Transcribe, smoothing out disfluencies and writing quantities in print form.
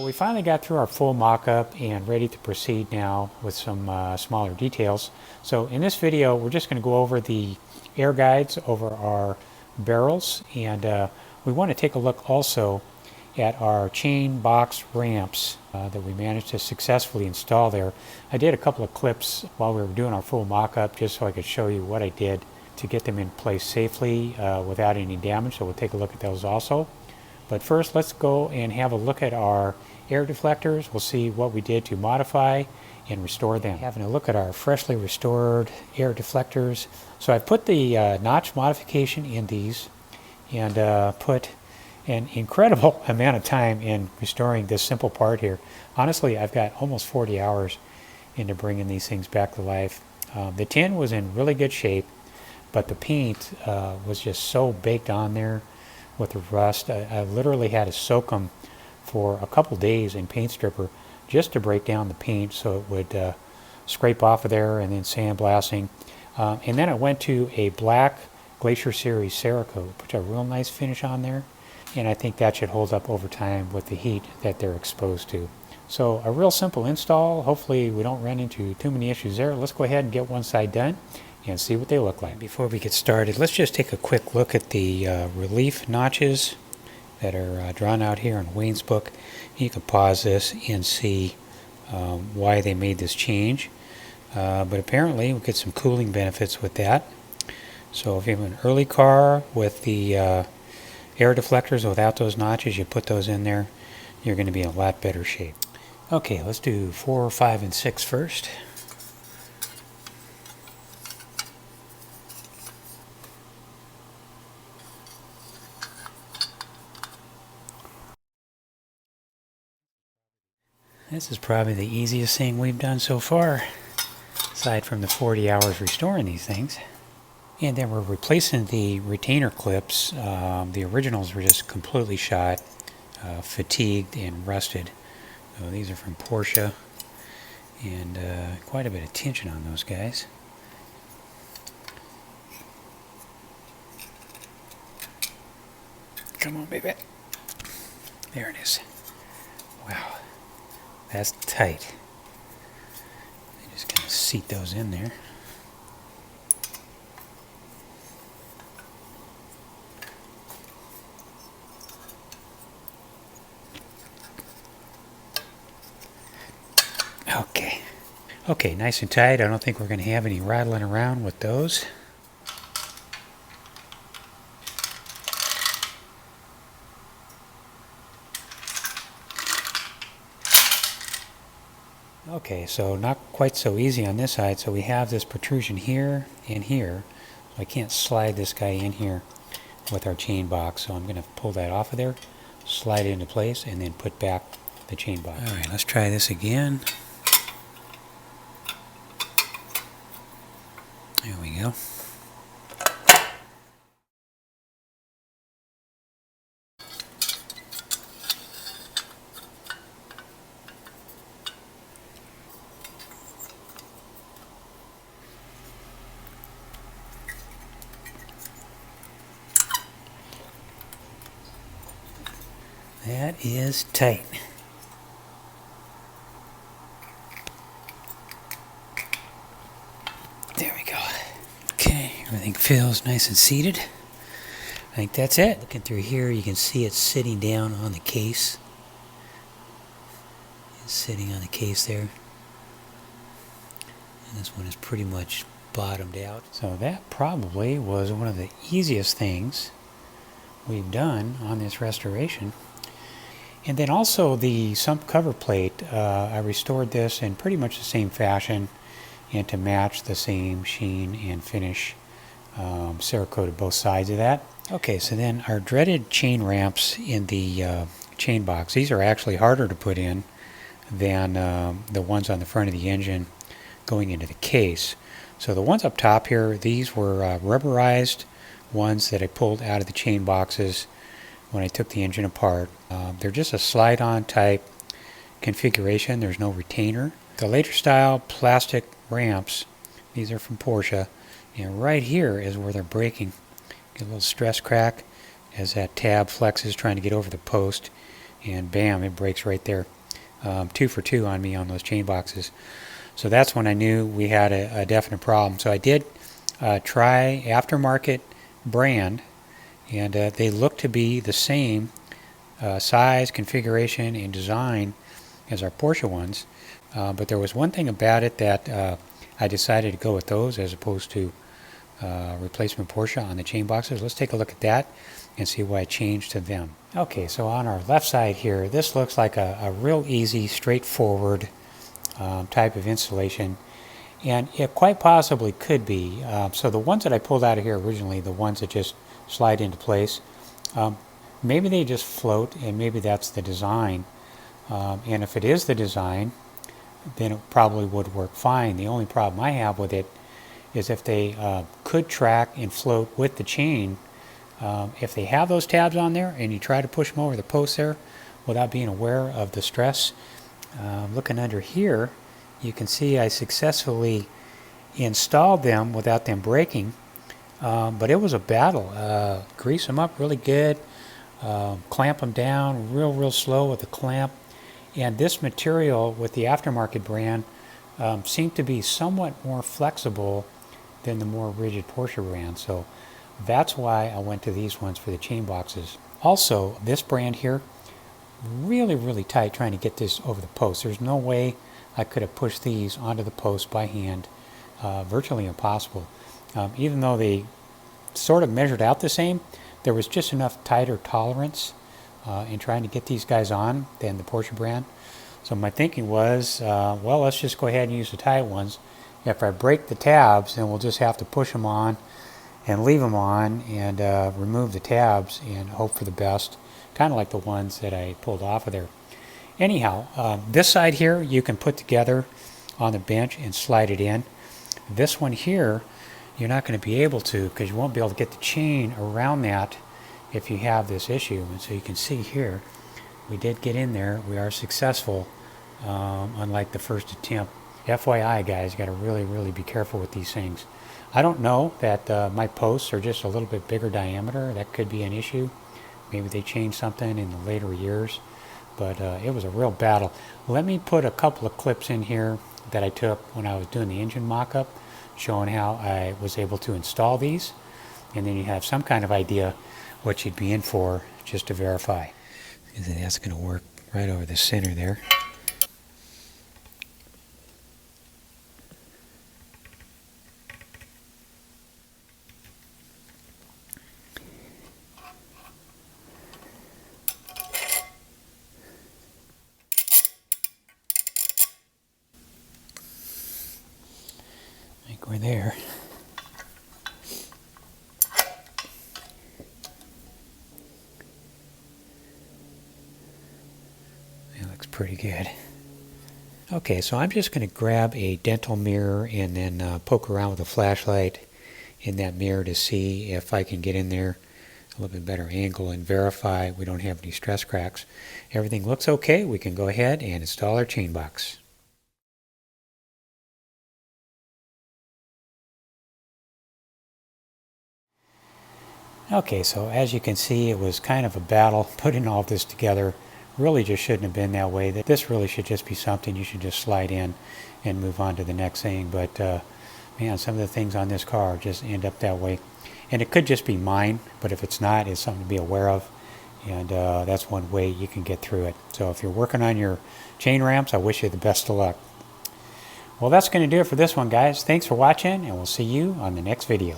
we finally got through our full mock-up and ready to proceed now with some smaller details. So in this video, we're just going to go over the air guides over our barrels, and we want to take a look also at our chain box ramps that we managed to successfully install there. I did a couple of clips while we were doing our full mock-up just so I could show you what I did to get them in place safely without any damage, so we'll take a look at those also. But first, let's go and have a look at our air deflectors. We'll see what we did to modify and restore them. Having a look at our freshly restored air deflectors. So I put the notch modification in these and put an incredible amount of time in restoring this simple part here. Honestly, I've got almost 40 hours into bringing these things back to life. The tin was in really good shape, but the paint was just so baked on there with the rust. I literally had to soak them for a couple days in paint stripper just to break down the paint so it would scrape off of there, and then sandblasting. And then I went to a black Glacier Series Cerakote, put a real nice finish on there, and I think that should hold up over time with the heat that they're exposed to. So a real simple install. Hopefully we don't run into too many issues there. Let's go ahead and get one side done and see what they look like. Before we get started, let's just take a quick look at the relief notches that are drawn out here in Wayne's book. You can pause this and see why they made this change. But apparently we get some cooling benefits with that. So if you have an early car with the air deflectors without those notches, you put those in there, you're going to be in a lot better shape. Okay, let's do 4, 5, and 6 first. This is probably the easiest thing we've done so far, aside from the 40 hours restoring these things. And then we're replacing the retainer clips. The originals were just completely shot, fatigued, and rusted. So these are from Porsche, and quite a bit of tension on those guys. Come on, baby. There it is. Wow. That's tight. I'm just going to seat those in there. Okay. Okay, nice and tight. I don't think we're going to have any rattling around with those. Okay, so not quite so easy on this side. So we have this protrusion here and here. So I can't slide this guy in here with our chain box. So I'm going to pull that off of there, slide it into place, and then put back the chain box. All right, let's try this again. There we go. That is tight. There we go. Okay, everything feels nice and seated. I think that's it. Looking through here, you can see it sitting down on the case. It's sitting on the case there. And this one is pretty much bottomed out. So that probably was one of the easiest things we've done on this restoration. And then also the sump cover plate, I restored this in pretty much the same fashion and to match the same sheen and finish. Cerakoted both sides of that. Okay, so then our dreaded chain ramps in the chain box, these are actually harder to put in than the ones on the front of the engine going into the case. So the ones up top here, these were rubberized ones that I pulled out of the chain boxes when I took the engine apart. They're just a slide-on type configuration. There's no retainer. The later style plastic ramps, these are from Porsche, and right here is where they're breaking. Get a little stress crack as that tab flexes trying to get over the post, and bam, it breaks right there. 2 for 2 on me on those chain boxes. So that's when I knew we had a definite problem. So I did try aftermarket brand, and they look to be the same size, configuration, and design as our Porsche ones. But there was one thing about it that I decided to go with those as opposed to replacement Porsche on the chain boxes. Let's take a look at that and see why I changed to them. Okay, so on our left side here, this looks like a real easy, straightforward type of installation, and it quite possibly could be. So the ones that I pulled out of here originally, the ones that just slide into place, maybe they just float, and maybe that's the design. And if it is the design, then it probably would work fine. The only problem I have with it is if they could track and float with the chain, if they have those tabs on there and you try to push them over the post there without being aware of the stress, looking under here, you can see I successfully installed them without them breaking, but it was a battle. Grease them up really good, clamp them down real slow with the clamp, and this material with the aftermarket brand seemed to be somewhat more flexible than the more rigid Porsche brand, so that's why I went to these ones for the chain boxes. Also, this brand here, really tight trying to get this over the post. There's no way I could have pushed these onto the post by hand. Virtually impossible. Even though they sort of measured out the same, there was just enough tighter tolerance in trying to get these guys on than the Porsche brand. So my thinking was, well, let's just go ahead and use the tight ones. If I break the tabs, then we'll just have to push them on and leave them on and remove the tabs and hope for the best, kind of like the ones that I pulled off of there. Anyhow, this side here you can put together on the bench and slide it in. This one here, you're not going to be able to, because you won't be able to get the chain around that if you have this issue. And so you can see here, we did get in there. We are successful, unlike the first attempt. FYI, guys, you got to really be careful with these things. I don't know that my posts are just a little bit bigger diameter. That could be an issue. Maybe they changed something in the later years, but it was a real battle. Let me put a couple of clips in here that I took when I was doing the engine mock-up, showing how I was able to install these, and then you have some kind of idea what you'd be in for just to verify. That's going to work right over the center there. I think we're there. That looks pretty good. Okay, so I'm just going to grab a dental mirror and then poke around with a flashlight in that mirror to see if I can get in there a little bit better angle and verify we don't have any stress cracks. Everything looks okay. We can go ahead and install our chain box. Okay, so as you can see, it was kind of a battle putting all this together. Really just shouldn't have been that way. This really should just be something you should just slide in and move on to the next thing. But man, some of the things on this car just end up that way. And it could just be mine, but if it's not, it's something to be aware of. And that's one way you can get through it. So if you're working on your chain ramps, I wish you the best of luck. Well, that's going to do it for this one, guys. Thanks for watching, and we'll see you on the next video.